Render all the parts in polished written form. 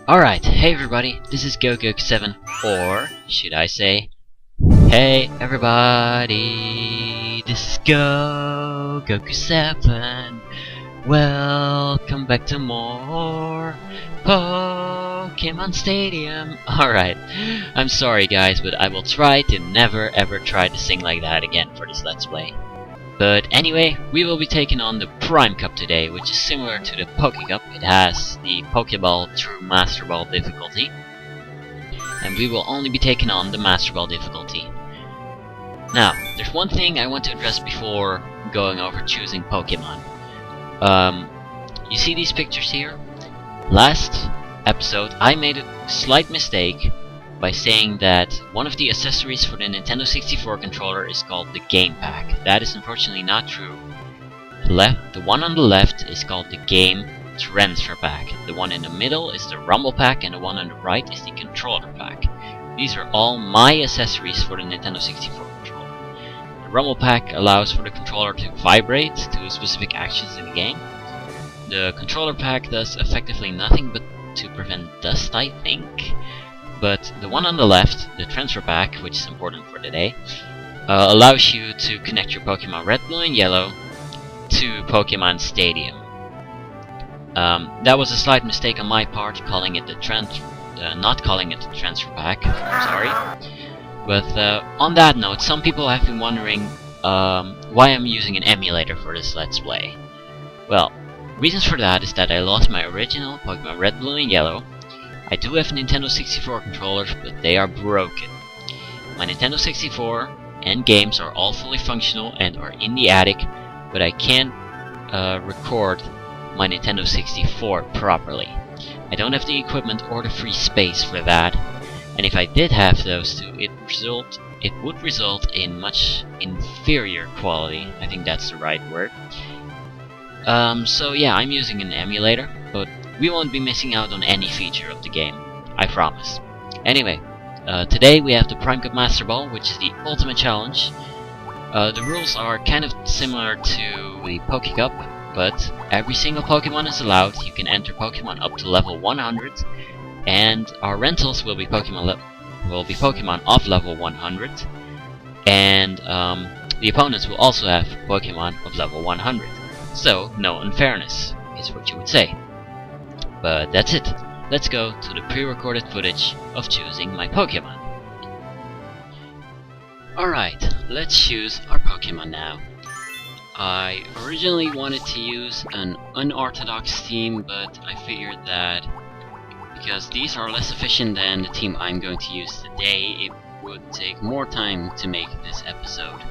Alright, hey everybody, this is GoGoku7, or should I say, hey everybody, this is GoGoku7. Welcome back to more Pokémon Stadium. Alright, I'm sorry guys, but I will try to never ever try to sing like that again for this Let's Play. But anyway, we will be taking on the Prime Cup today, which is similar to the Poké Cup. It has the Pokéball through Master Ball difficulty. And we will only be taking on the Master Ball difficulty. Now, there's one thing I want to address before going over choosing Pokemon. You see these pictures here? Last episode I made a slight mistake by saying that one of the accessories for the Nintendo 64 controller is called the Game Pack. That is unfortunately not true. The one on the left is called the Game Transfer Pack. The one in the middle is the Rumble Pack, and the one on the right is the Controller Pack. These are all my accessories for the Nintendo 64 controller. The Rumble Pack allows for the controller to vibrate to specific actions in the game. The Controller Pack does effectively nothing but to prevent dust, I think. But the one on the left, the Transfer Pack, which is important for today, allows you to connect your Pokemon Red, Blue, and Yellow to Pokémon Stadium. That was a slight mistake on my part, calling it the not calling it the Transfer Pack. I'm sorry. But on that note, some people have been wondering why I'm using an emulator for this Let's Play. Well, reasons for that is that I lost my original Pokemon Red, Blue, and Yellow. I do have Nintendo 64 controllers, but they are broken. My Nintendo 64 and games are all fully functional and are in the attic, but I can't record my Nintendo 64 properly. I don't have the equipment or the free space for that, and if I did have those two, it would result in much inferior quality. I think that's the right word. So yeah, I'm using an emulator, but we won't be missing out on any feature of the game, I promise. Anyway, today we have the Prime Cup Master Ball, which is the ultimate challenge. The rules are kind of similar to the Poké Cup, but every single Pokemon is allowed. You can enter Pokemon up to level 100, and our rentals will be Pokemon of level 100, and the opponents will also have Pokemon of level 100. So, no unfairness, is what you would say. But that's it. Let's go to the pre-recorded footage of choosing my Pokemon. Alright, let's choose our Pokemon now. I originally wanted to use an unorthodox team, but I figured that because these are less efficient than the team I'm going to use today, it would take more time to make this episode.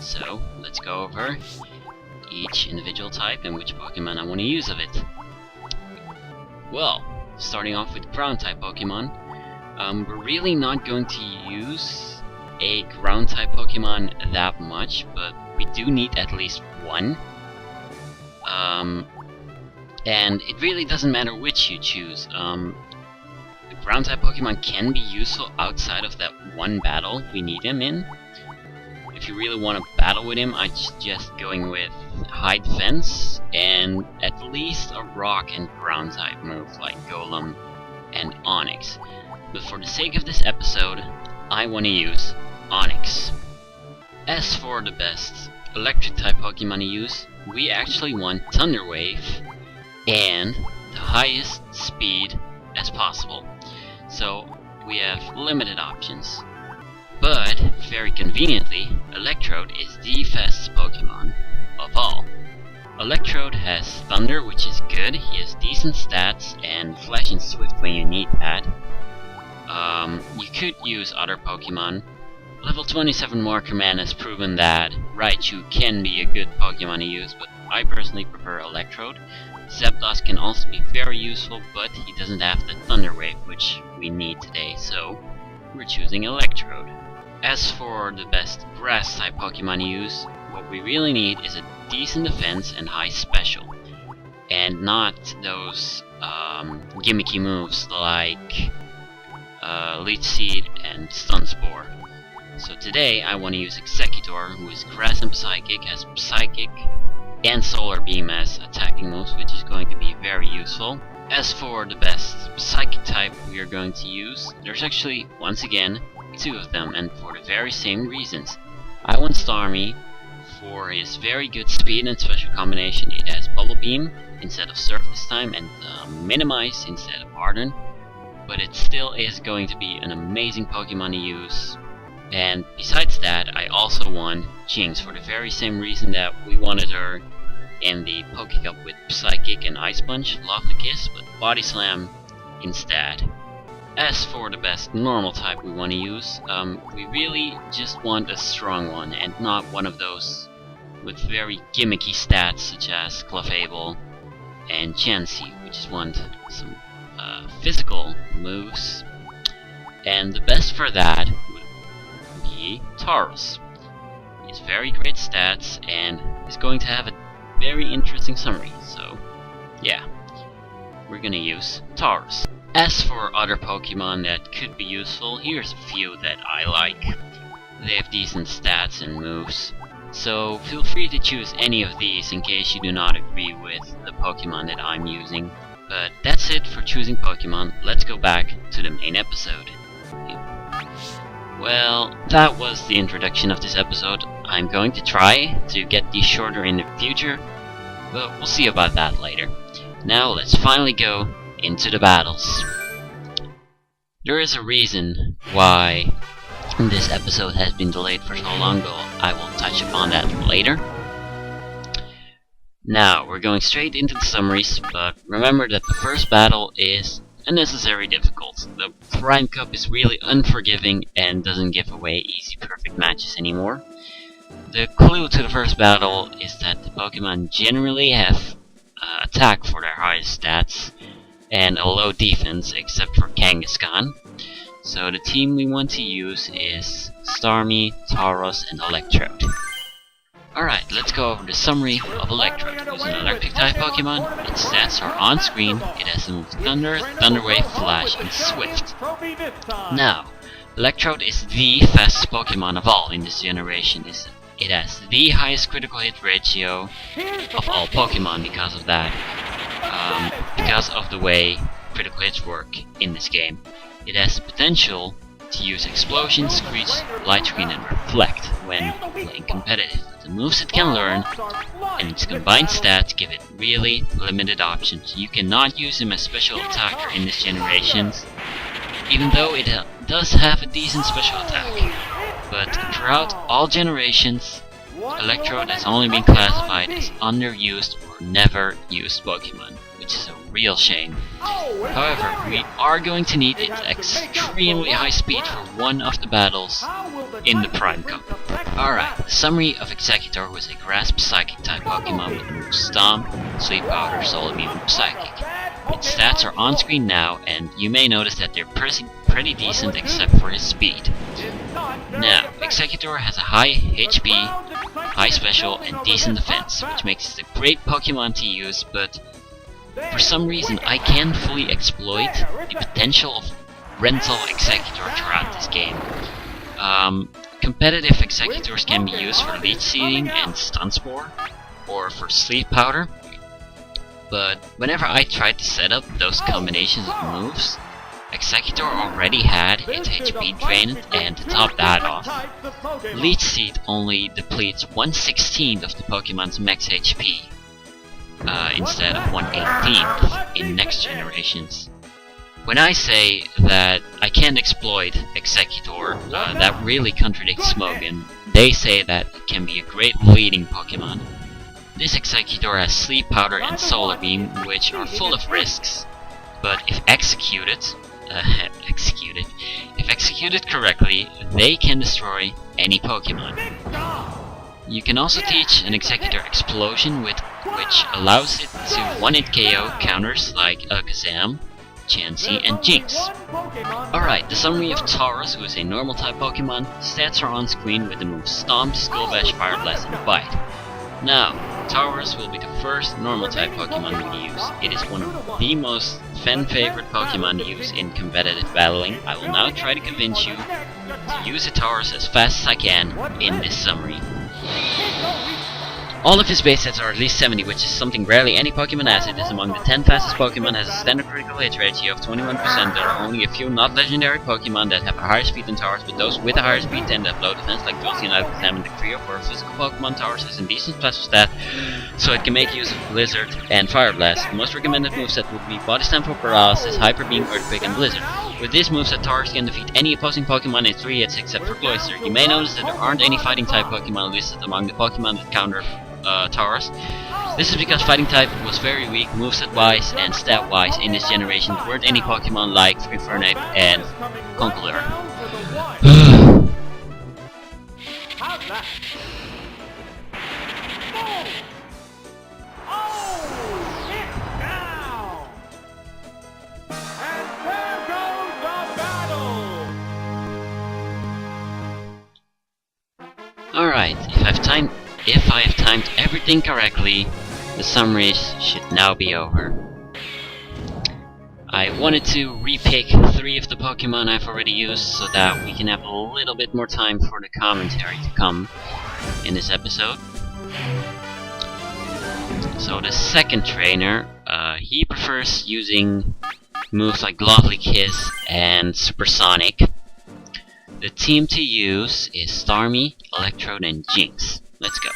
So, let's go over each individual type and which Pokemon I want to use of it. Well, starting off with ground-type Pokemon, we're really not going to use a ground-type Pokemon that much, but we do need at least one. And it really doesn't matter which you choose. The ground-type Pokemon can be useful outside of that one battle we need him in. If you really want to battle with him, I suggest going with High Defense and at least a Rock and Ground type move like Golem and Onix. But for the sake of this episode, I want to use Onix. As for the best Electric type Pokemon to use, we actually want Thunder Wave and the highest speed as possible. So we have limited options. But, very conveniently, Electrode is the fastest Pokemon of all. Electrode has Thunder, which is good. He has decent stats and Flash and Swift when you need that. You could use other Pokemon. Level 27 Markerman has proven that Raichu can be a good Pokemon to use, but I personally prefer Electrode. Zapdos can also be very useful, but he doesn't have the Thunder Wave, which we need today, so we're choosing Electrode. As for the best Grass-type Pokemon to use, what we really need is a decent defense and high special. And not those gimmicky moves like Leech Seed and Stun Spore. So today I want to use Executor, who is Grass and Psychic, has Psychic and Solar Beam as attacking moves, which is going to be very useful. As for the best psychic type we are going to use, there's actually, once again, two of them, and for the very same reasons. I want Starmie for his very good speed and special combination. It has BubbleBeam instead of Surf this time, and Minimize instead of Ardent. But it still is going to be an amazing Pokemon to use. And besides that, I also want Jinx for the very same reason that we wanted her in the Pokécup with Psychic and Ice Punch, Lovely Kiss, but Body Slam instead. As for the best normal type we want to use, we really just want a strong one and not one of those with very gimmicky stats such as Clefable and Chansey. We just want some physical moves, and the best for that would be Taurus. He has very great stats and is going to have a very interesting summary, so yeah, we're gonna use Taurus. As for other Pokemon that could be useful, here's a few that I like. They have decent stats and moves, so feel free to choose any of these in case you do not agree with the Pokemon that I'm using. But that's it for choosing Pokemon. Let's go back to the main episode. Well, that was the introduction of this episode. I'm going to try to get these shorter in the future, but we'll see about that later. Now let's finally go into the battles. There is a reason why this episode has been delayed for so long, though I will touch upon that later. Now, we're going straight into the summaries, but remember that the first battle is unnecessarily difficult. The Prime Cup is really unforgiving and doesn't give away easy perfect matches anymore. The clue to the first battle is that the Pokemon generally have attack for their highest stats and a low defense except for Kangaskhan. So the team we want to use is Starmie, Tauros, and Electrode. Alright, let's go over the summary of Electrode. It's an electric type Pokemon. Its stats are on screen. It has the moves Thunder, Thunder Wave, Flash, and Swift. Now, Electrode is the fastest Pokemon of all in this generation. It has the highest critical hit ratio of all Pokemon because of that. Because of the way critical hits work in this game. It has the potential to use Explosion, Screech, Light Screen, and Reflect when playing competitive. The moves it can learn, and its combined stats give it really limited options. You cannot use him as special attacker in this generation, even though it does have a decent special attack. But throughout all generations, Electrode has only been classified as underused or never used Pokemon, which is a real shame. However, we are going to need its extremely high speed for one of the battles in the Prime Cup. Alright, the summary of Exeggutor was a Grasp Psychic type Pokemon with the moves Stomp, Sleep Powder, Solar Beam, and Psychic. Its stats are on screen now, and you may notice that they're pretty decent except for his speed. Now, Exeggutor has a high HP, high special, and decent defense, which makes it a great Pokemon to use, but for some reason I can't fully exploit the potential of rental Exeggutor throughout this game. Competitive Exeggutors can be used for Leech Seeding and Stun Spore, or for Sleep Powder, but whenever I tried to set up those combinations of moves, Exeggutor already had its HP drained, and to top that off, Leech Seed only depletes 1/16 of the Pokemon's max HP, instead of 1/18 in next generations. When I say that I can't exploit Exeggutor, that really contradicts Smogon. They say that it can be a great leading Pokemon. This Exeggutor has Sleep Powder and Solar Beam, which are full of risks, but if executed correctly, they can destroy any Pokemon. You can also teach an Exeggutor Explosion, which allows it to one-hit KO counters like Alakazam, Chansey, and Jinx. Alright, the summary of Tauros, who is a normal type Pokemon. Stats are on screen with the moves Stomp, Skull Bash, Fire Blast, and Bite. Now, Tauros will be the first normal type Pokemon to use. It is one of the most fan-favorite Pokemon to use in competitive battling. I will now try to convince you to use a Tauros as fast as I can in this summary. All of his base sets are at least 70, which is something rarely any Pokemon has. It is among the 10 fastest Pokemon, has a standard critical hit ratio of 21%. There are only a few not legendary Pokemon that have a higher speed than Tauros, but those with a higher speed tend to have low defense, like Dulcie and Alakazam, and the trio for physical Pokemon. Tauros has a decent passive stat, so it can make use of Blizzard and Fire Blast. The most recommended moveset would be Body Slam for Paralysis, Hyper Beam, Earthquake, and Blizzard. With this moveset, Tauros can defeat any opposing Pokemon in 3 hits except for Cloyster. You may notice that there aren't any fighting type Pokemon listed among the Pokemon that counter Tauros. This is because fighting type was very weak moveset wise and stat wise in this generation. There weren't any Pokemon like Infernape and Conkeldurr. Alright, if I have timed everything correctly, the summaries should now be over. I wanted to repick 3 of the Pokemon I've already used so that we can have a little bit more time for the commentary to come in this episode. So the second trainer, he prefers using moves like Lovely Kiss and Supersonic. The team to use is Starmie, Electrode, and Jinx. Let's go.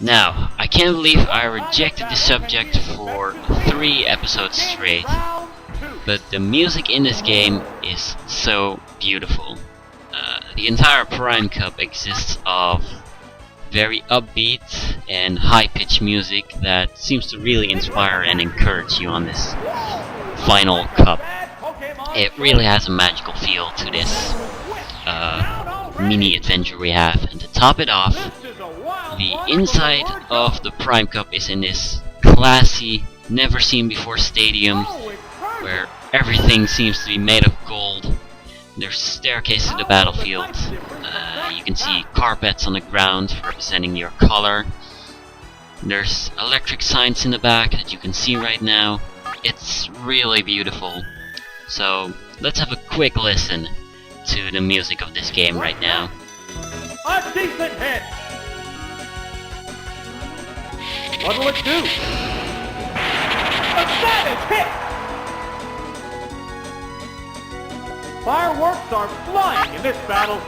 Now, I can't believe I rejected the subject for 3 episodes straight, but the music in this game is so beautiful. The entire Prime Cup exists of very upbeat and high-pitched music that seems to really inspire and encourage you on this final cup. It really has a magical feel to this mini adventure we have, and to top it off, the inside of the Prime Cup is in this classy, never seen before stadium where everything seems to be made of gold. There's staircase to the battlefield. You can see carpets on the ground representing your color. There's electric signs in the back that you can see right now. It's really beautiful. So let's have a quick listen to the music of this game right now. A decent hit! What'll it do? A savage hit! Fireworks are flying in this battle.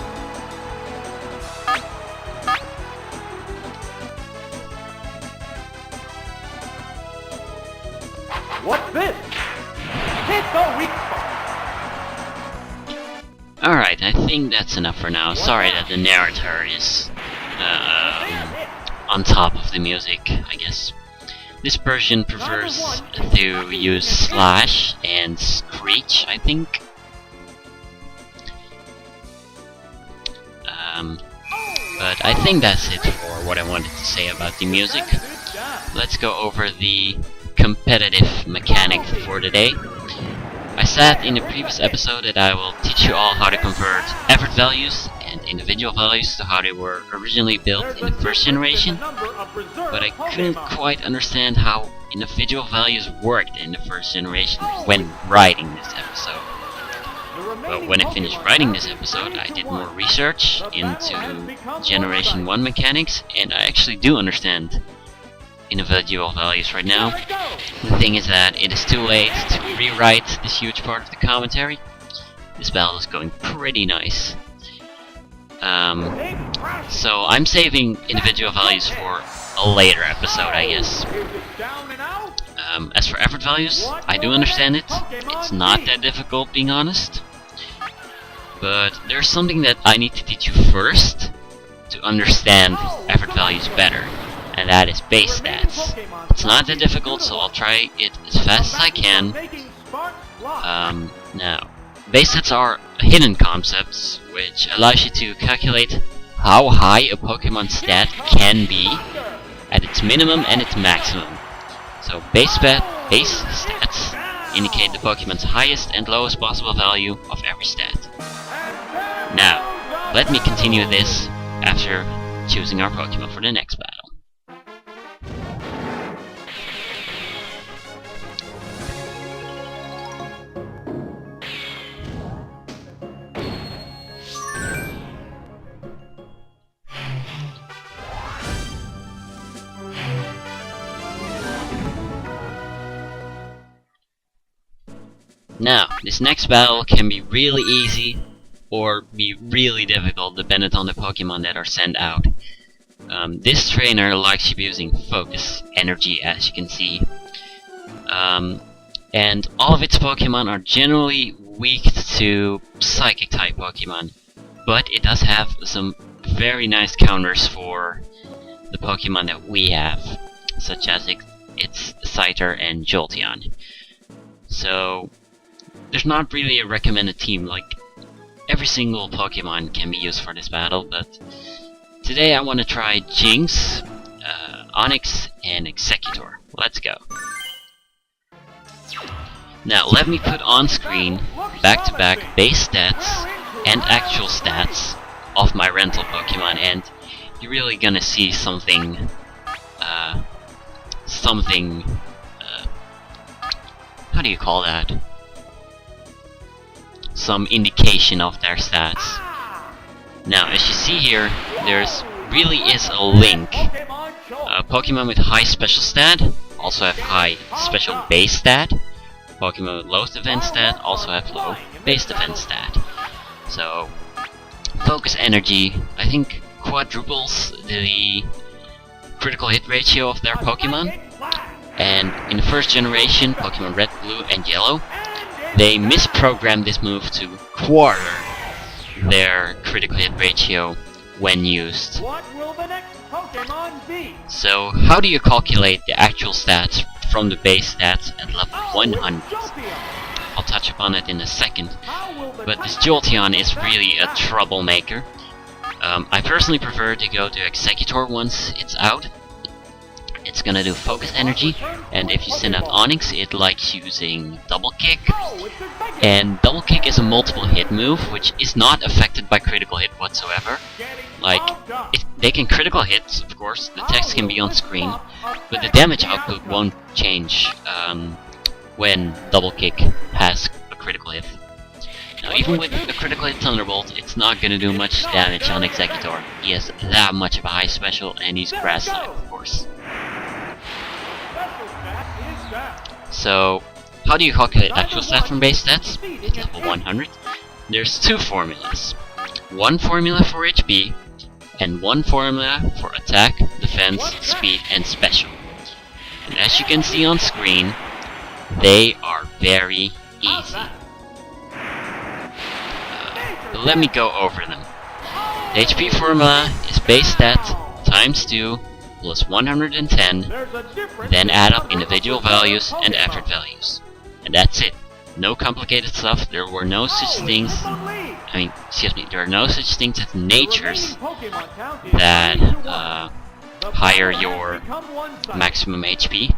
What's this? Hit the weak spot. Alright, I think that's enough for now. Sorry that the narrator is on top of the music, I guess. This version prefers to use Slash and Screech, I think. But I think that's it for what I wanted to say about the music. Let's go over the competitive mechanic for today. I said in the previous episode that I will teach you all how to convert effort values and individual values to how they were originally built in the first generation, but I couldn't quite understand how individual values worked in the first generation when writing this episode. But when I finished writing this episode, I did more research into Generation 1 mechanics, and I actually do understand individual values right now. The thing is that it is too late to rewrite this huge part of the commentary. This battle is going pretty nice. So I'm saving individual values for a later episode, I guess. As for effort values, I do understand it. It's not that difficult, being honest. But there's something that I need to teach you first to understand effort values better, and that is base stats. It's not that difficult, so I'll try it as fast as I can. Now, base stats are hidden concepts, which allows you to calculate how high a Pokemon stat can be at its minimum and its maximum. So base stats indicate the Pokemon's highest and lowest possible value of every stat. Now, let me continue this after choosing our Pokemon for the next battle. Now, this next battle can be really easy or be really difficult depending on the Pokemon that are sent out. This trainer likes using focus energy, as you can see. And all of its Pokemon are generally weak to Psychic type Pokemon. But it does have some very nice counters for the Pokemon that we have, such as its Scyther and Jolteon. So, there's not really a recommended team, like every single Pokemon can be used for this battle, but today I want to try Jinx, Onix, and Executor. Let's go. Now let me put on screen, back-to-back base stats and actual stats of my rental Pokemon, and you're really gonna see something, how do you call that? Some indication of their stats. Now, as you see here, there's really is a link. Pokemon with high special stat also have high special base stat. Pokemon with low defense stat also have low base defense stat. So, focus energy, I think, quadruples the critical hit ratio of their Pokemon. And in the first generation, Pokemon Red, Blue, and Yellow, they misprogrammed this move to quarter their critical hit ratio when used. What will the next Pokemon be? So, how do you calculate the actual stats from the base stats at level 100? I'll touch upon it in a second, but this Jolteon is really a troublemaker. I personally prefer to go to Executor once it's out. It's gonna do focus energy, and if you send out Onix, it likes using double kick. And double kick is a multiple hit move, which is not affected by critical hit whatsoever. Like, they can critical hit, of course, the text can be on screen, but the damage output won't change when double kick has a critical hit. Now, even with the critical hit Thunderbolt, it's not gonna do much damage on Executor. He has that much of a high special, and he's grass type, of course. So, how do you calculate actual stats from base stats at level 100? There's two formulas. One formula for HP, and one formula for attack, defense, speed, and special. And as you can see on screen, they are very easy. But let me go over them. The HP formula is base stat times 2 plus 110, then add up individual values and effort values. And that's it. No complicated stuff. There were no such things. There are no such things as natures that higher your maximum HP.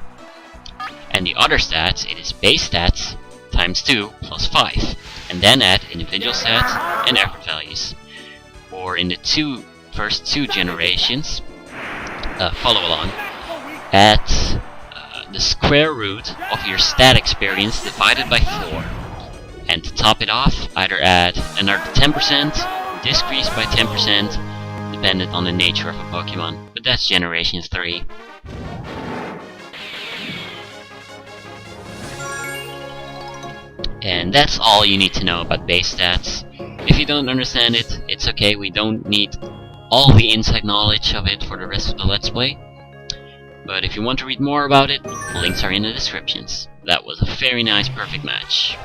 And the other stats, it is base stats times 2 plus 5, and then add individual stats and effort values. Or in the first two generations, follow along, at the square root of your stat experience divided by 4. And to top it off, either add another 10%, decrease by 10%, dependent on the nature of a Pokemon. But that's generation 3. And that's all you need to know about base stats. If you don't understand it, it's okay, we don't need all the inside knowledge of it for the rest of the Let's Play. But if you want to read more about it, links are in the descriptions. That was a very nice perfect match.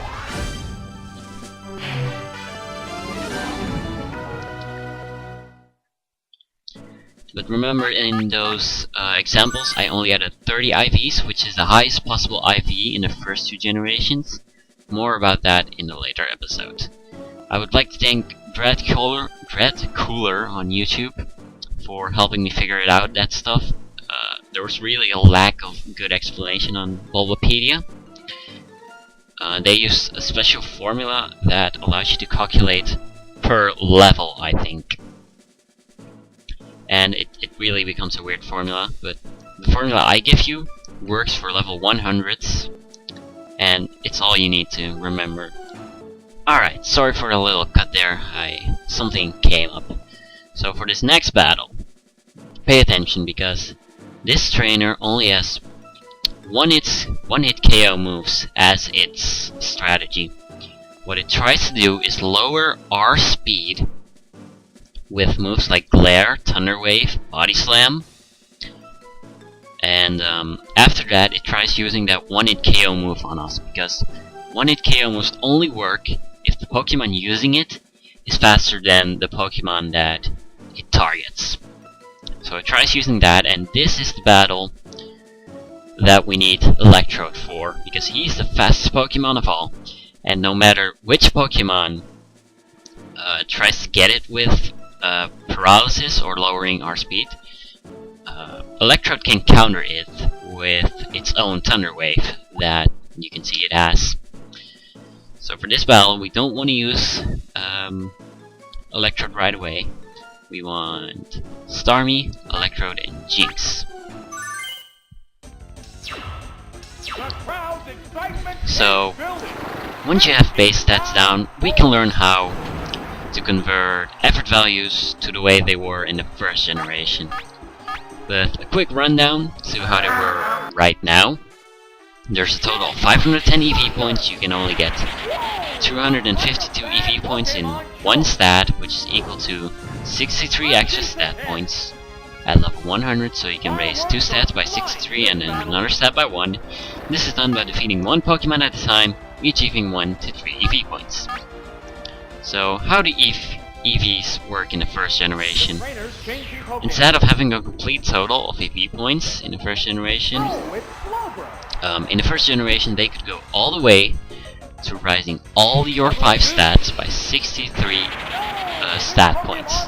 But remember, in those examples, I only added 30 IVs, which is the highest possible IV in the first two generations. More about that in a later episode. I would like to thank Dread Cooler on YouTube for helping me figure it out, that stuff. There was really a lack of good explanation on BubbleBeam. They used a special formula that allows you to calculate per level, I think. And it really becomes a weird formula, but the formula I give you works for level 100s, and it's all you need to remember. Alright, sorry for the little cut there, something came up. So for this next battle, pay attention, because this trainer only has one-hit KO moves as its strategy. What it tries to do is lower our speed with moves like Glare, Thunder Wave, Body Slam, and after that it tries using that one-hit KO move on us, because one-hit KO moves only work if the Pokemon using it is faster than the Pokemon that it targets. So it tries using that, and this is the battle that we need Electrode for, because he's the fastest Pokemon of all, and no matter which Pokemon tries to get it with paralysis or lowering our speed, Electrode can counter it with its own Thunder Wave that you can see it has. So for this battle, we don't want to use Electrode right away. We want Starmie, Electrode, and Jinx. So once you have base stats down, we can learn how to convert effort values to the way they were in the first generation. But a quick rundown to how they were right now. There's a total of 510 EV points. You can only get 252 EV points in one stat, which is equal to 63 extra stat points at level 100, so you can raise 2 stats by 63 and then another stat by 1. This is done by defeating one Pokemon at a time, achieving 1 to 3 EV points. So how do EVs work in the first generation? Instead of having a complete total of EV points in the first generation, they could go all the way to rising all your 5 stats by 63 stat points.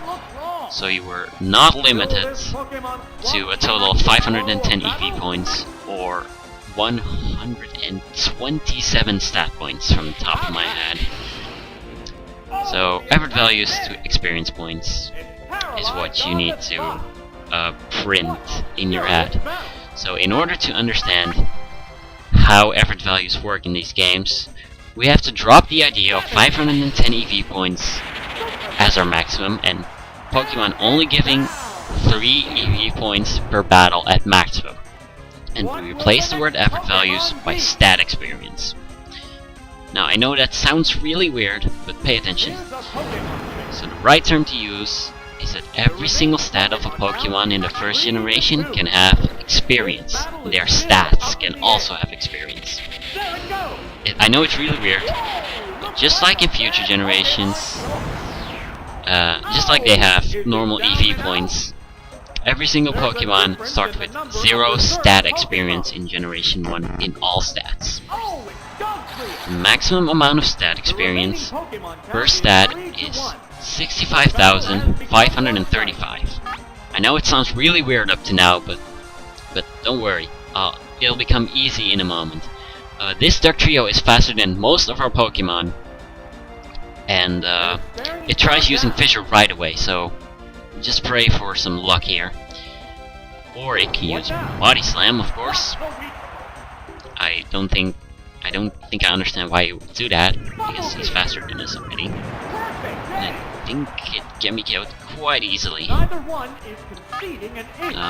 So you were not limited to a total of 510 EV points or 127 stat points from the top of my head. So effort values to experience points is what you need to print in your head. So in order to understand how effort values work in these games, we have to drop the idea of 510 EV points as our maximum and Pokemon only giving 3 EV points per battle at maximum. And we replace the word effort values by stat experience. Now I know that sounds really weird, but pay attention. So the right term to use is that every single stat of a Pokemon in the first generation can have experience. Their stats can also have experience. I know it's really weird, but just like in future generations, just like they have normal EV points, every single Pokemon starts with 0 stat experience in Generation 1 in all stats. The maximum amount of stat experience per stat is 65,535. I know it sounds really weird up to now, but don't worry, it'll become easy in a moment. This Dodrio is faster than most of our Pokemon, and it tries using Fissure right away, so just pray for some luck here. Or it can use Body Slam, of course. I don't think I understand why you would do that, because he's faster than us already. And I think it can be killed quite easily.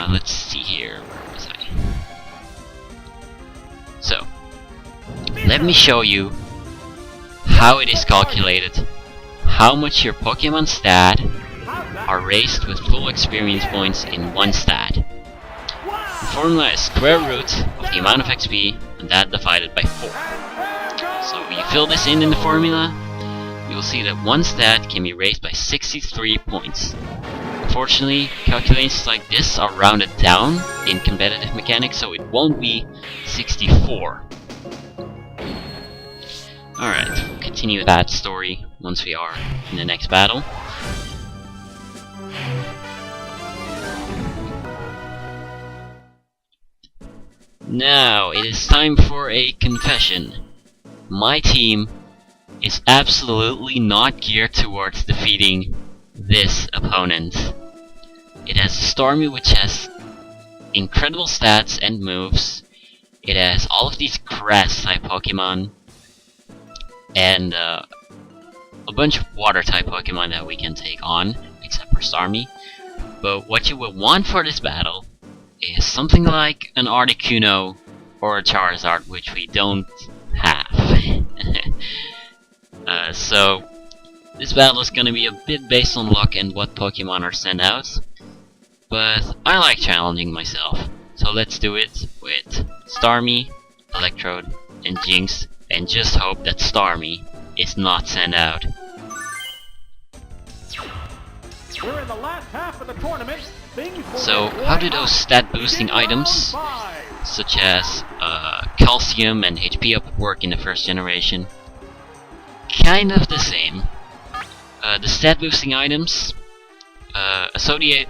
Let's see here, where was I? So, let me show you how it is calculated, how much your Pokemon stat are raised with full experience points in one stat. The formula is square root of the amount of XP and that divided by 4. So when you fill this in the formula, you will see that one stat can be raised by 63 points. Unfortunately, calculations like this are rounded down in competitive mechanics, so it won't be 64. Alright, we'll continue that story once we are in the next battle. Now, it is time for a confession. My team is absolutely not geared towards defeating this opponent. It has Starmie, which has incredible stats and moves. It has all of these grass type Pokemon and a bunch of water type Pokemon that we can take on, except for Starmie. But what you will want for this battle is something like an Articuno or a Charizard, which we don't have. So this battle is gonna be a bit based on luck and what Pokemon are sent out, but I like challenging myself. So let's do it with Starmie, Electrode, and Jinx, and just hope that Starmie is not sent out. We're in the last half of the tournament. So how do those stat boosting items, such as calcium and HP up, work in the first generation? Kind of the same. The stat boosting items associated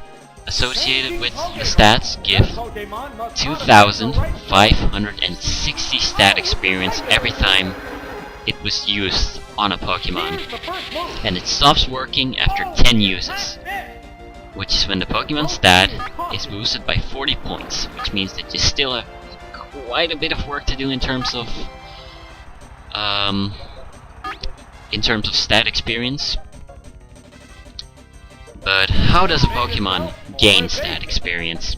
with the stats give 2,560 stat experience every time it was used on a Pokemon, and it stops working after 10 uses, which is when the Pokemon stat is boosted by 40 points, which means that you still have quite a bit of work to do in terms of stat experience. But how does a Pokemon gain stat experience?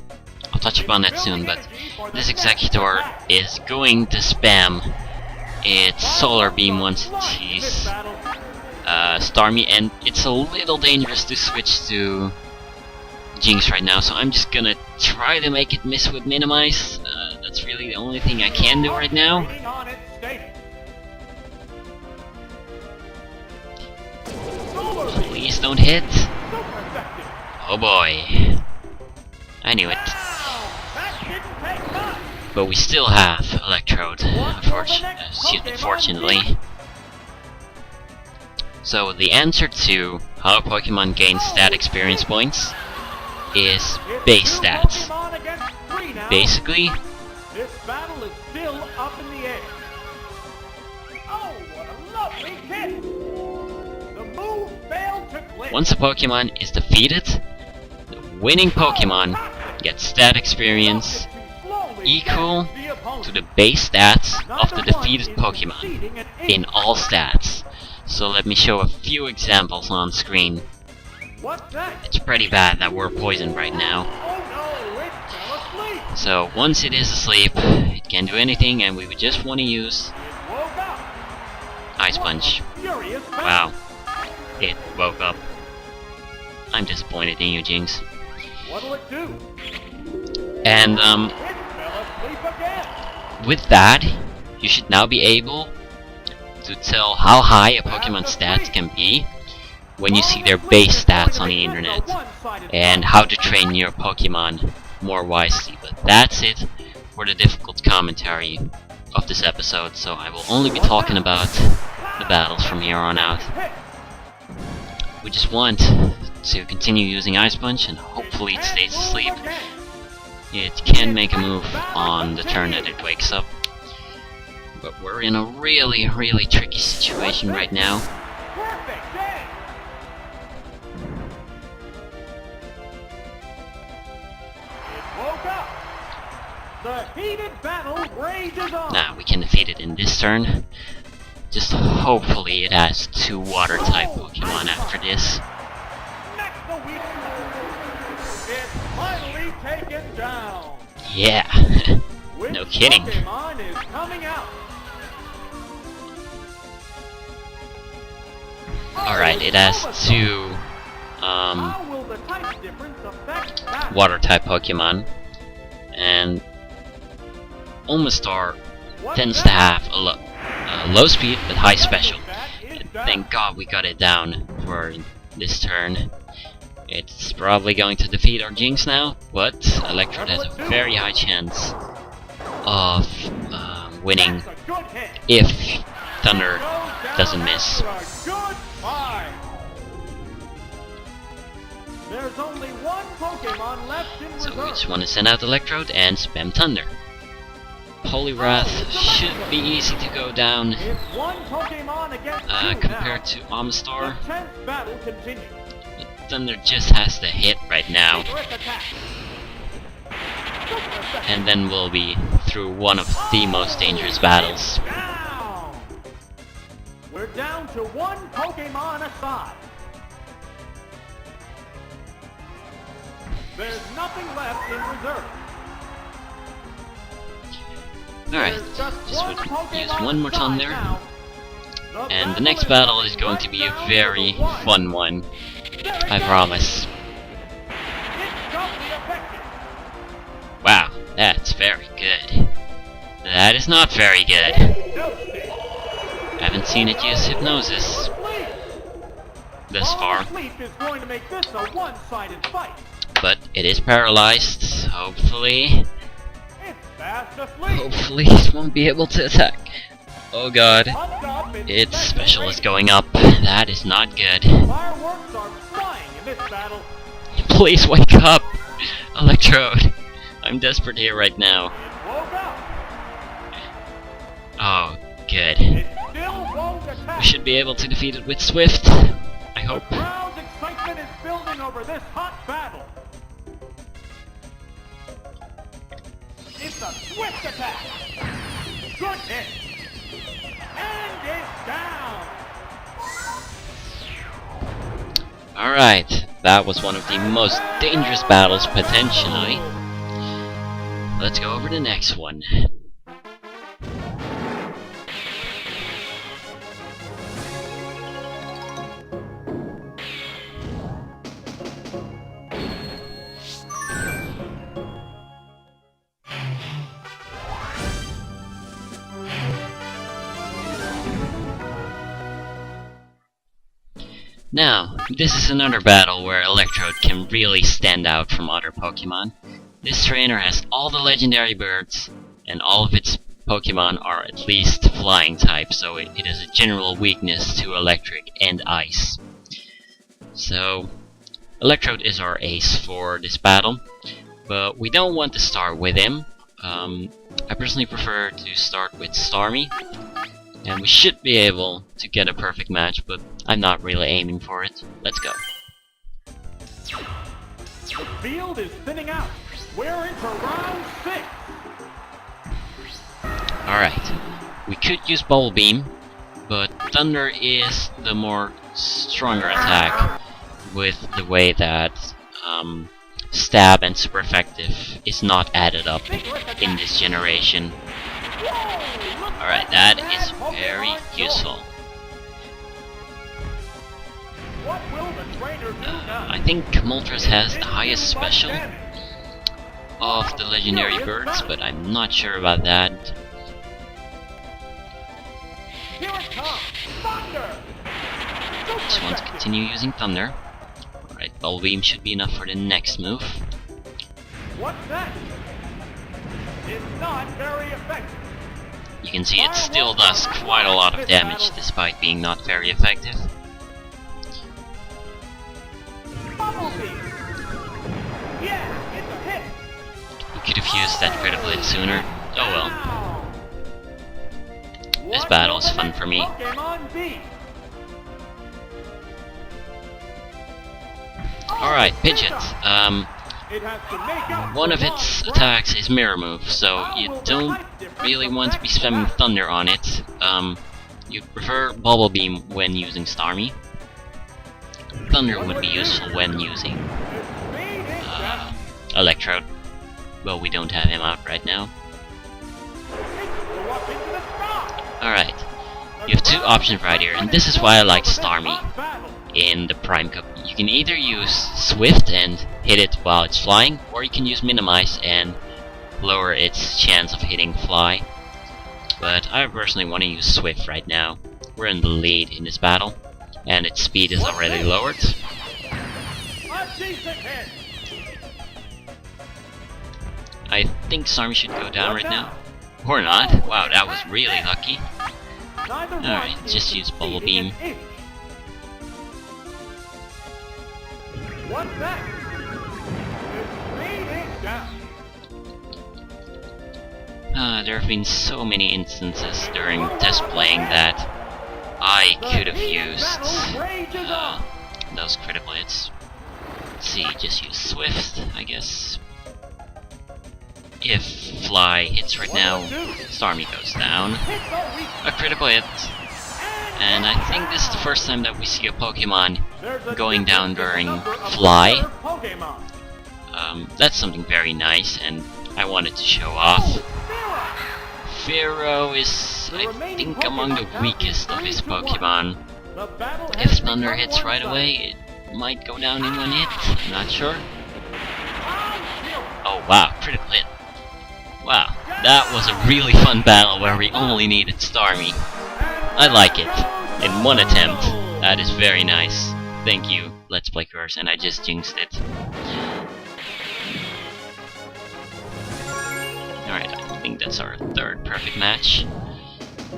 I'll touch upon that soon, but this Executor is going to spam its Solar Beam once it sees Starmie, and it's a little dangerous to switch to Jinx right now, so I'm just gonna try to make it miss with Minimize. That's really the only thing I can do right now. Please don't hit. Oh boy. I knew it. But we still have Electrode, fortunately. So the answer to how a Pokemon gains stat experience points is base stats. Basically, this battle is still up in the air. Oh, what a lovely hit! The move failed to click. Once a Pokemon is defeated, the winning Pokemon gets stat experience equal to the base stats of the defeated Pokemon in all stats. So let me show a few examples on screen. It's pretty bad that we're poisoned right now. So once it is asleep, it can't do anything, and we would just want to use Ice Punch. Wow, it woke up. I'm disappointed in you, Jinx. And with that, you should now be able to tell how high a Pokemon's stats can be when you see their base stats on the internet, and how to train your Pokemon more wisely. But that's it for the difficult commentary of this episode, so I will only be talking about the battles from here on out. We just want to continue using Ice Punch, and hopefully it stays asleep. It can make a move on the turn that it wakes up, but we're in a really, really tricky situation right now. The heated battle rages on. Now we can defeat it in this turn. Just hopefully it has 2 water type Pokemon after this. Next the week, it's finally taken down. Yeah, no kidding. Pokemon is coming out. Alright, it has 2 How will the type difference affect that? water type Pokemon, and Omastar tends to have a low speed but high special. Thank God we got it down for this turn. It's probably going to defeat our Jinx now, but Electrode has a very high chance of winning if Thunder doesn't miss. There's only one Pokemon left in So we reserve. just want to send out Electrode and spam Thunder. Poliwrath should be easy to go down It's one Pokemon against two compared now. to Omastar. The 10th battle continues. But Thunder just has to hit right now, Vigorous attack. and then we'll be through one of the most dangerous battles. Down. We're down to one Pokemon aside. There's nothing left in reserve. Alright, just would use one more Thunder. And the next battle is going to be a very fun one. I promise. Wow, that's very good. That is not very good. I haven't seen it use hypnosis thus far. But it is paralyzed. Hopefully it won't be able to attack. Oh god. Its special is going up. That is not good. Please wake up, Electrode. I'm desperate here right now. Oh, good. We should be able to defeat it with Swift. I hope. The crowd's excitement is building over this hot battle. It's a swift attack. Good hit. And it's down. Alright, that was one of the most dangerous battles potentially. Let's go over the next one. Now, this is another battle where Electrode can really stand out from other Pokemon. This trainer has all the legendary birds, and all of its Pokemon are at least flying type, so it has a general weakness to electric and ice. So, Electrode is our ace for this battle, but we don't want to start with him. I personally prefer to start with Starmie, and we should be able to get a perfect match, but I'm not really aiming for it. Let's go. The field is thinning out. We're into round 6. Alright. We could use BubbleBeam, but Thunder is the more stronger attack with the way that Stab and Super Effective is not added up in this generation. Alright, that is very useful. I think Moltres has the highest special of the legendary birds, but I'm not sure about that. Just want to continue using Thunder. Alright, BubbleBeam should be enough for the next move. What's that? It's not very effective. You can see it still does quite a lot of damage despite being not very effective. Yeah, it's a hit. We could have used that critical hit sooner. Oh well. This battle is fun for me. Alright, Pidgeot. One of its attacks is Mirror Move, so you don't really want to be spamming Thunder on it. You'd prefer BubbleBeam when using Starmie. Thunder would be useful when using Electrode, but we don't have him out right now. Alright, you have two options right here, and this is why I like Starmie in the Prime Cup. You can either use Swift and hit it while it's flying, or you can use Minimize and lower its chance of hitting Fly. But I personally want to use Swift right now. We're in the lead in this battle, and its speed is already lowered. I think Starmie should go down right now. Or not. Wow, that was really lucky. Alright, just use BubbleBeam. What's that? There have been so many instances during test playing that I could have used those critical hits. Let's see, just use Swift, I guess. If Fly hits right now, Starmie goes down. A critical hit. And I think this is the first time that we see a Pokemon going down during Fly. That's something very nice, and I wanted to show off. Pharaoh is, I think, among the weakest of his Pokemon. The battle If has Thunder become hits right one-sided. away, it might go down in one hit. I'm not sure. Ah, Oh wow, critical hit. Wow, that was a really fun battle where we only needed Starmie. I like it. In one attempt. That is very nice. Thank you, Let's Play Curse, and I just jinxed it. Alright, I think that's our third perfect match.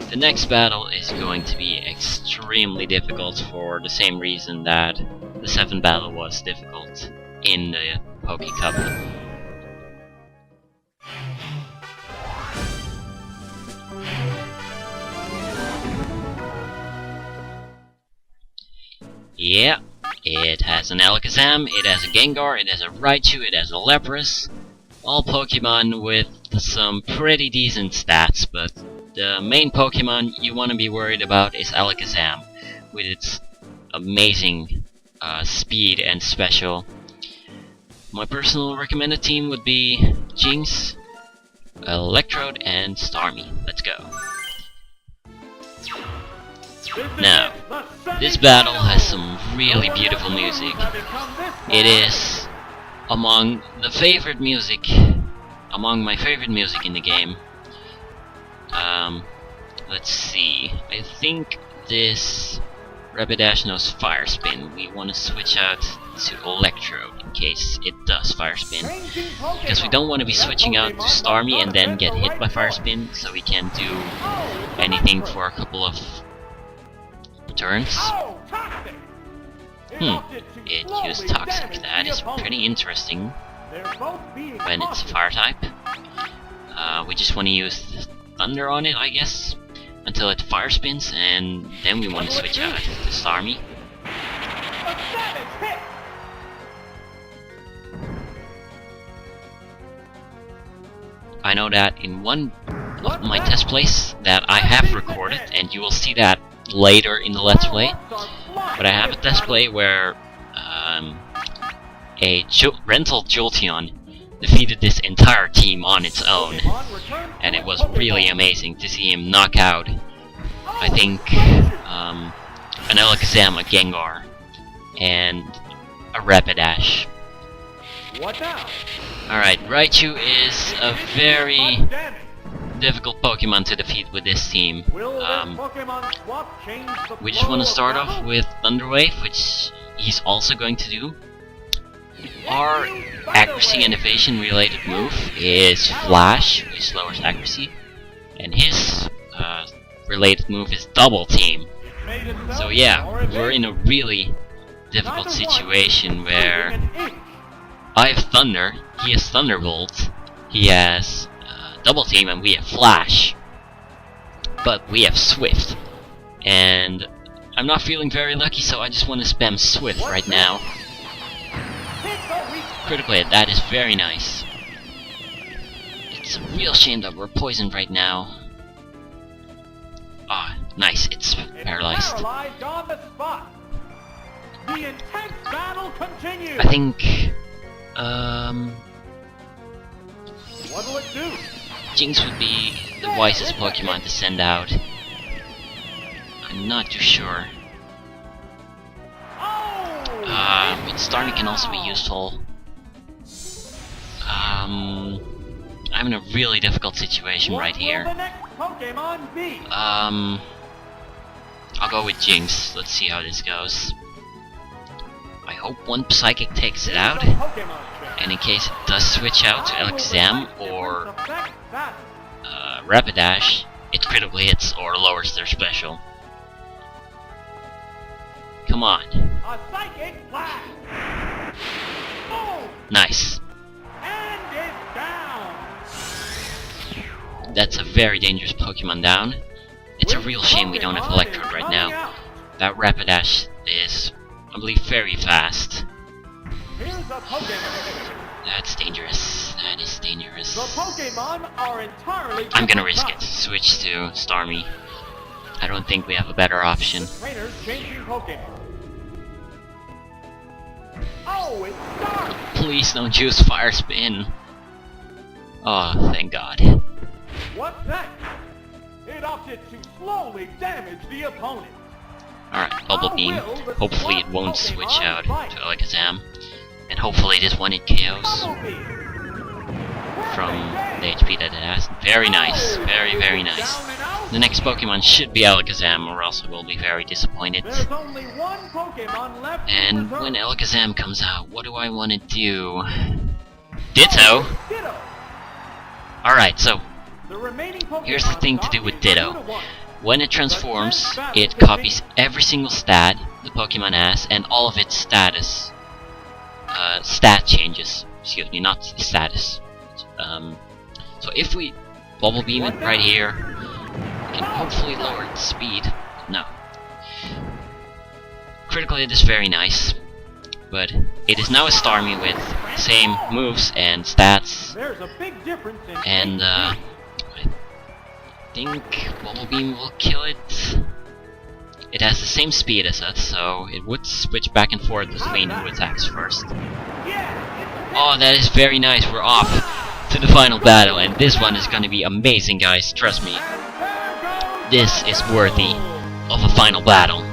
The next battle is going to be extremely difficult for the same reason that the 7th battle was difficult in the Poke Cup. Yeah, it has an Alakazam, it has a Gengar, it has a Raichu, it has a Lapras. All Pokemon with some pretty decent stats, but the main Pokemon you want to be worried about is Alakazam, with its amazing speed and special. My personal recommended team would be Jinx, Electrode, and Starmie. Let's go. Now, this battle has some really beautiful music. It is among my favorite music in the game. Let's see. I think this Rapidash knows Fire Spin. We want to switch out to Electrode in case it does Fire Spin, because we don't want to be switching out to Starmie and then get hit by Fire Spin, so we can't do anything for a couple of turns. It used Toxic. That is pretty interesting when it's a Fire type. We just want to use Thunder on it, I guess, until it Fire Spins, and then we want to switch out to Starmie. I know that in one of my test plays that I have recorded, and you will see that later in the Let's Play, but I have a test play where a rental Jolteon defeated this entire team on its own, and it was really amazing to see him knock out, I think, an Alakazam, a Gengar, and a Rapidash. Alright, Raichu is a very difficult Pokemon to defeat with this team. We just want to start off with Thunder Wave, which he's also going to do. Our accuracy and evasion related move is Flash, which lowers accuracy, and his related move is Double Team. So yeah, we're in a really difficult situation where I have Thunder, he has Thunderbolt, he has Double Team, and we have Flash. But we have Swift, and I'm not feeling very lucky, so I just want to spam Swift right now. Critical hit, that is very nice. It's a real shame that we're poisoned right now. Ah, nice, it's paralyzed. I think, What'll it do? Jinx would be the wisest Pokemon to send out. I'm not too sure. But Starmie can also be useful. I'm in a really difficult situation right here. I'll go with Jinx. Let's see how this goes. I hope one Psychic takes it out, and in case it does switch out to Alakazam or Rapidash, it critically hits or lowers their special. Come on. Nice. That's a very dangerous Pokemon down. It's a real shame we don't have Electrode right now. That Rapidash is, I believe, very fast. That's dangerous. That is dangerous. I'm gonna risk it. Switch to Starmie. I don't think we have a better option. Please don't use Fire Spin. Oh, thank God. What's that? opted to slowly damage the opponent. Alright, BubbleBeam. Hopefully it won't switch out to Alakazam. And hopefully this one hit KOs from the HP that it has. Very nice. Very, very nice. The next Pokemon should be Alakazam, or else I will be very disappointed. There's only one Pokemon left. And when Alakazam comes out, what do I want to do? Ditto! Alright, so here's the thing to do with Ditto. When it transforms, it copies every single stat the Pokemon has and all of its status. Stat changes. Excuse me, not status. So if we BubbleBeam it right here, we can hopefully lower its speed. No. Critical hit is very nice, but it is now a Starmie with the same moves and stats. There's a big difference in And I think BubbleBeam will kill it. It has the same speed as us, so it would switch back and forth between who attacks first. Oh, that is very nice. We're off to the final battle, and this one is gonna be amazing, guys. Trust me. This is worthy of a final battle.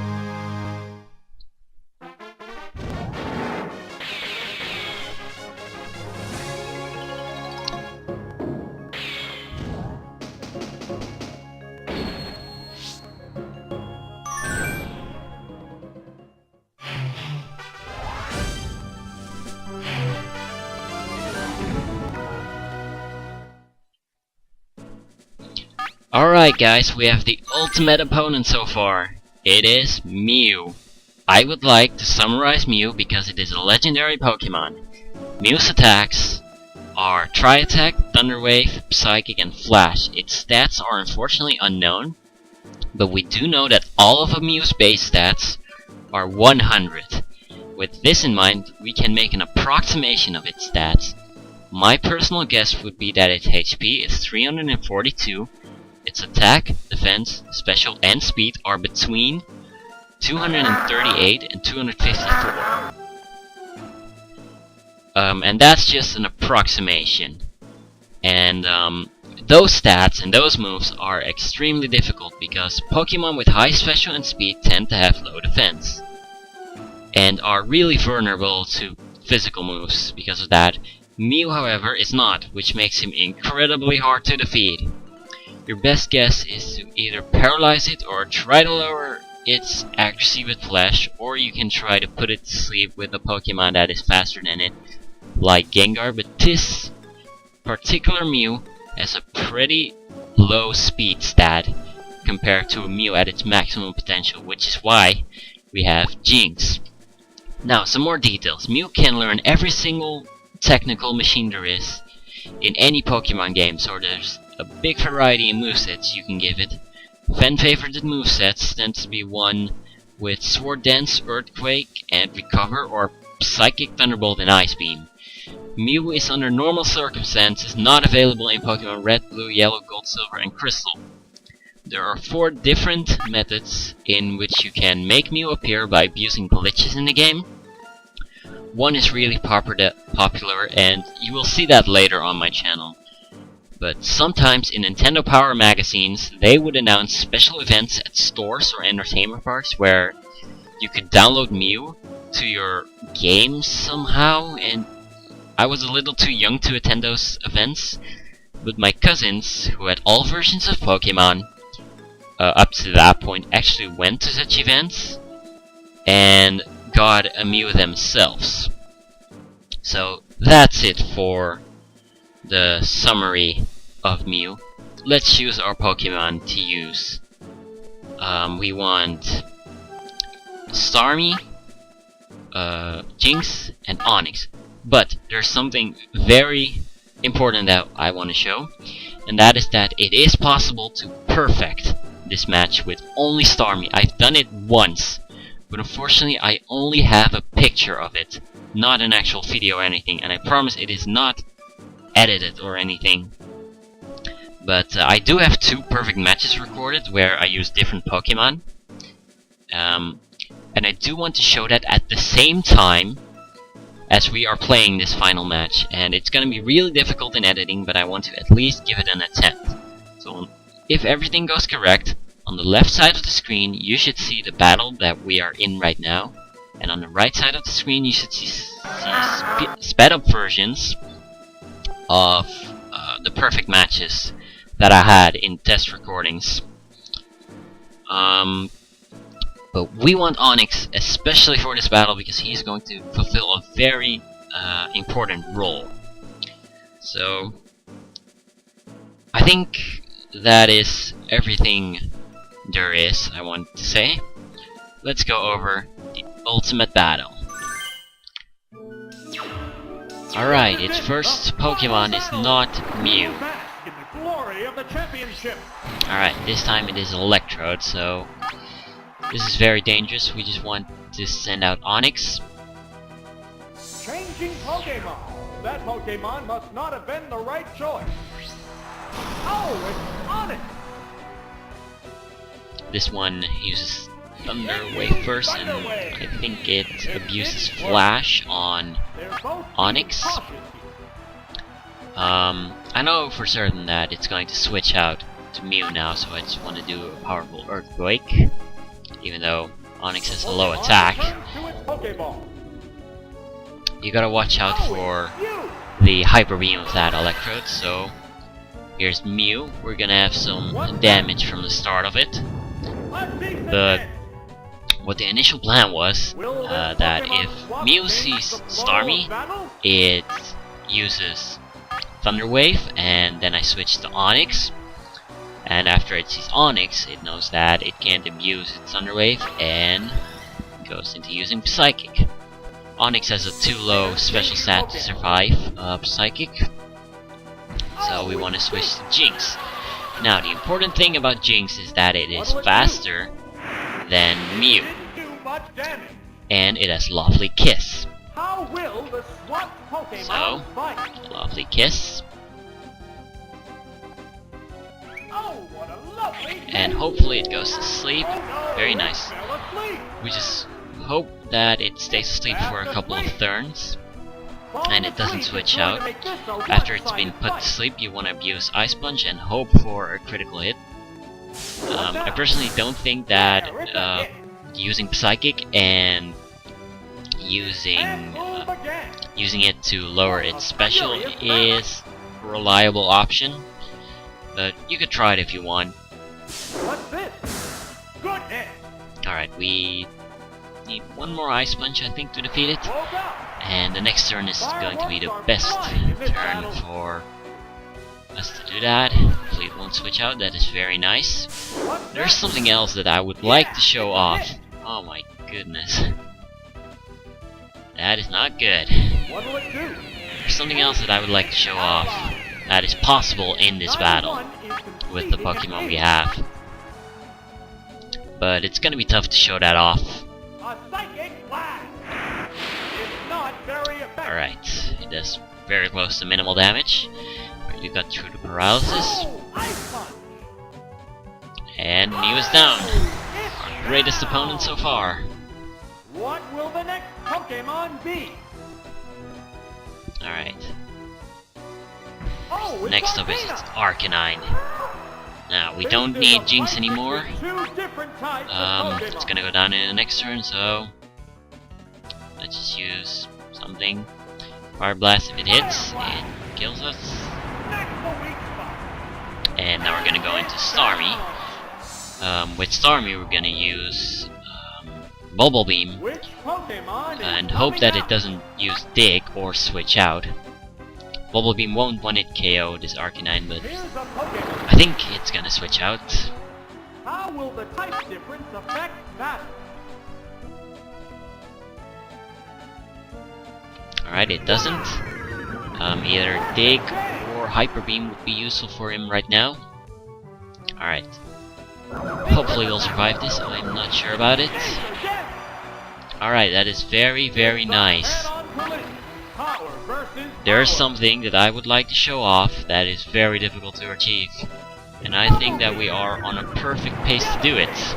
Alright guys, we have the ultimate opponent so far. It is Mew. I would like to summarize Mew because it is a legendary Pokemon. Mew's attacks are Tri-Attack, Thunder Wave, Psychic, and Flash. Its stats are unfortunately unknown, but we do know that all of Mew's base stats are 100. With this in mind, we can make an approximation of its stats. My personal guess would be that its HP is 342, its attack, defense, special, and speed are between 238 and 254. And that's just an approximation. And those stats and those moves are extremely difficult because Pokemon with high special and speed tend to have low defense. And are really vulnerable to physical moves because of that. Mew, however, is not, which makes him incredibly hard to defeat. Your best guess is to either paralyze it or try to lower its accuracy with Flash, or you can try to put it to sleep with a Pokemon that is faster than it, like Gengar, but this particular Mew has a pretty low speed stat compared to a Mew at its maximum potential, which is why we have Jinx. Now, some more details. Mew can learn every single technical machine there is in any Pokemon game, so there's a big variety in movesets you can give it. Fan-favorited movesets tend to be one with Sword Dance, Earthquake, and Recover, or Psychic, Thunderbolt, and Ice Beam. Mew is under normal circumstances not available in Pokemon Red, Blue, Yellow, Gold, Silver, and Crystal. There are 4 different methods in which you can make Mew appear by abusing glitches in the game. One is really popular, and you will see that later on my channel. But sometimes in Nintendo Power magazines, they would announce special events at stores or entertainment parks where you could download Mew to your game somehow, and I was a little too young to attend those events, but my cousins, who had all versions of Pokemon up to that point, actually went to such events and got a Mew themselves. So that's it for the summary of Mew. Let's choose our Pokemon to use. We want Starmie, Jinx, and Onix. But there's something very important that I want to show, and that is that it is possible to perfect this match with only Starmie. I've done it once, but unfortunately I only have a picture of it, not an actual video or anything, and I promise it is not edited or anything. But I do have 2 perfect matches recorded where I use different Pokemon. And I do want to show that at the same time as we are playing this final match. And it's gonna be really difficult in editing, but I want to at least give it an attempt. So if everything goes correct, on the left side of the screen you should see the battle that we are in right now, and on the right side of the screen you should see sped up versions of the perfect matches that I had in test recordings. But we want Onyx especially for this battle because he's going to fulfill a very important role. So I think that is everything there is I want to say. Let's go over the ultimate battle. Alright, its first Pokemon is not Mew. Alright, this time it is Electrode, so this is very dangerous. We just want to send out Onyx. Changing Pokemon. That Pokemon must not have been the right choice. Oh, it's Onyx! This one uses Thunder Wave first, and I think it abuses Flash on Onyx. I know for certain that it's going to switch out to Mew now, so I just want to do a powerful Earthquake, even though Onyx has a low attack. You gotta watch out for the Hyper Beam of that Electrode, so here's Mew. We're gonna have some damage from the start of it. But what the initial plan was, that if Mew sees Starmie, it uses Thunder Wave, and then I switch to Onyx. And after it sees Onyx, it knows that it can't abuse its Thunder Wave, and goes into using Psychic. Onyx has a too low special stat to survive Psychic, so we want to switch to Jinx. Now, the important thing about Jinx is that it is faster than Mew, and it has Lovely Kiss. So, Lovely Kiss, and hopefully it goes to sleep. Very nice. We just hope that it stays asleep for a couple of turns, and it doesn't switch out. After it's been put to sleep, you want to abuse Ice Punch and hope for a critical hit. I personally don't think that using Psychic and using it to lower its special is a reliable option, but you could try it if you want. Alright, we need one more Ice Punch, I think, to defeat it. And the next turn is going to be the best turn for us to do that. Hopefully it won't switch out, that is very nice. There's something else that I would like to show off. Oh my goodness. That is not good. There's something else that I would like to show off that is possible in this battle with the Pokemon we have. But it's gonna be tough to show that off. Alright, it does very close to minimal damage. You got through the paralysis. And Mew is down. Our greatest opponent so far. What will the next Pokemon be? Alright. Next up is Arcanine. Now, we don't need Jinx anymore. It's gonna go down in the next turn, so let's just use something. Fire Blast, if it hits, it kills us. And now we're gonna go into Starmie. With Starmie, we're gonna use BubbleBeam and hope that it doesn't use Dig or switch out. BubbleBeam won't one-hit KO this Arcanine, but I think it's gonna switch out. How will the type difference affect that? Alright, it doesn't. Either Dig or Hyper Beam would be useful for him right now. Alright. Hopefully we'll survive this, I'm not sure about it. Alright, that is very, very nice. There's something that I would like to show off that is very difficult to achieve. And I think that we are on a perfect pace to do it.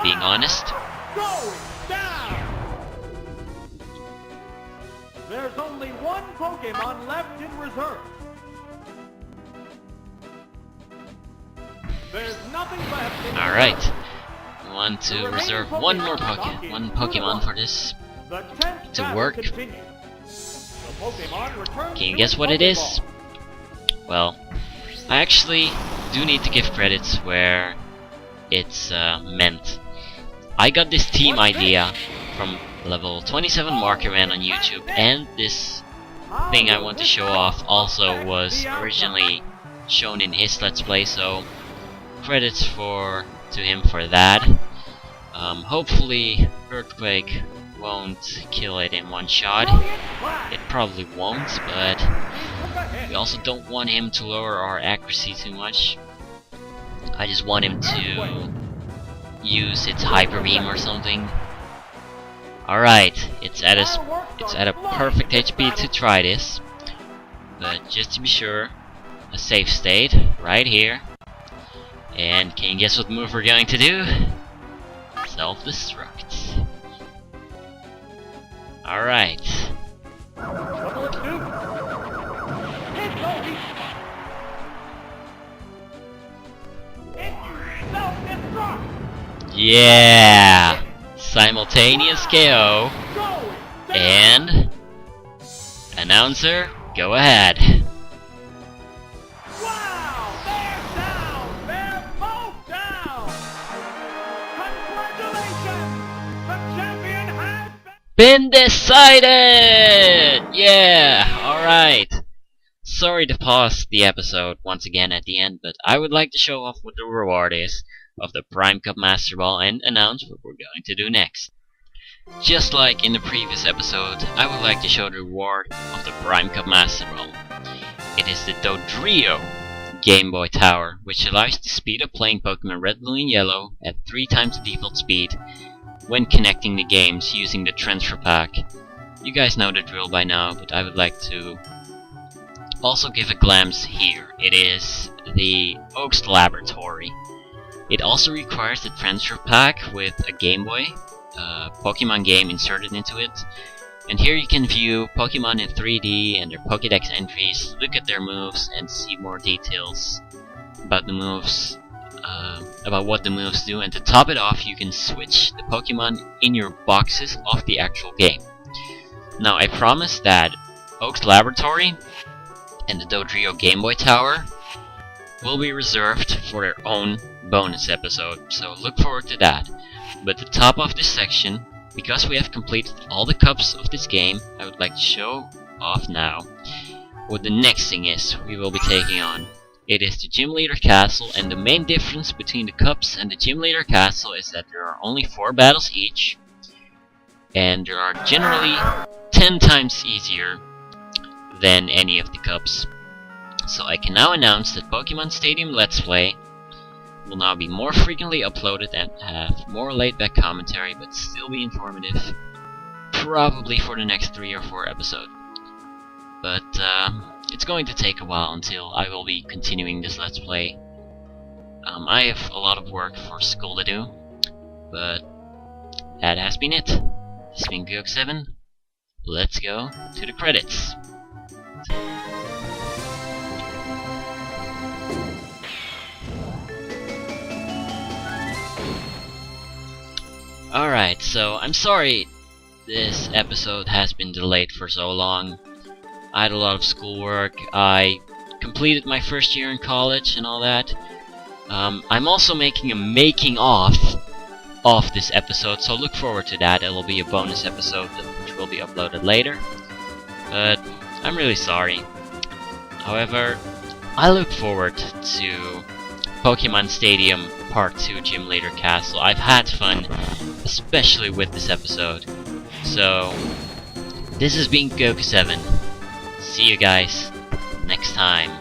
Being honest. There's only one Pokemon left in reserve. There's nothing left in the Alright. I want to remaining reserve one more Pokemon Pokemon for this The 10th to battle work. continues. The Pokemon returns Can you to guess its what it is? Pokeball. Well, I actually do need to give credits where it's meant. I got this team idea from level 27 Markerman on YouTube, and this thing I want to show off also was originally shown in his Let's Play, so credits to him for that. Hopefully Earthquake won't kill it in one shot. It probably won't, but we also don't want him to lower our accuracy too much. I just want him to use its Hyper Beam or something. Alright, it's at a perfect HP to try this. But just to be sure, a safe state right here. And can you guess what move we're going to do? Self-destruct. Alright. What will it do? It's over. It's self-destruct. Yeah! Simultaneous KO. And announcer, go ahead. Wow! They're down! They're both down! Congratulations! The champion has Been decided! Yeah! Alright. Sorry to pause the episode once again at the end, but I would like to show off what the reward is of the Prime Cup Master Ball and announce what we're going to do next. Just like in the previous episode, I would like to show the reward of the Prime Cup Master Ball. It is the Dodrio Game Boy Tower, which allows you to speed up playing Pokemon Red, Blue, and Yellow at 3 times the default speed when connecting the games using the transfer pack. You guys know the drill by now, but I would like to also give a glance here. It is the Oaks Laboratory. It also requires the transfer pack with a Game Boy Pokemon game inserted into it. And here you can view Pokemon in 3D and their Pokédex entries, look at their moves, and see more details about the moves, about what the moves do. And to top it off, you can switch the Pokemon in your boxes off the actual game. Now, I promise that Oaks Laboratory and the Dodrio Game Boy Tower will be reserved for their own bonus episode, so look forward to that. But to top off this section, because we have completed all the cups of this game, I would like to show off now what the next thing is we will be taking on. It is the Gym Leader Castle, and the main difference between the cups and the Gym Leader Castle is that there are only 4 battles each, and they are generally 10 times easier than any of the cups. So I can now announce that Pokémon Stadium Let's Play will now be more frequently uploaded and have more laid-back commentary, but still be informative, probably for the next 3 or 4 episodes. But it's going to take a while until I will be continuing this Let's Play. I have a lot of work for school to do, but that has been it. This has been Gook7. Let's go to the credits. Alright, so I'm sorry this episode has been delayed for so long. I had a lot of schoolwork, I completed my first year in college and all that. I'm also making a making of this episode, so look forward to that. It'll be a bonus episode which will be uploaded later. But I'm really sorry. However, I look forward to Pokémon Stadium Part 2 Gym Leader Castle. I've had fun, especially with this episode. So, this has been Goku7. See you guys next time.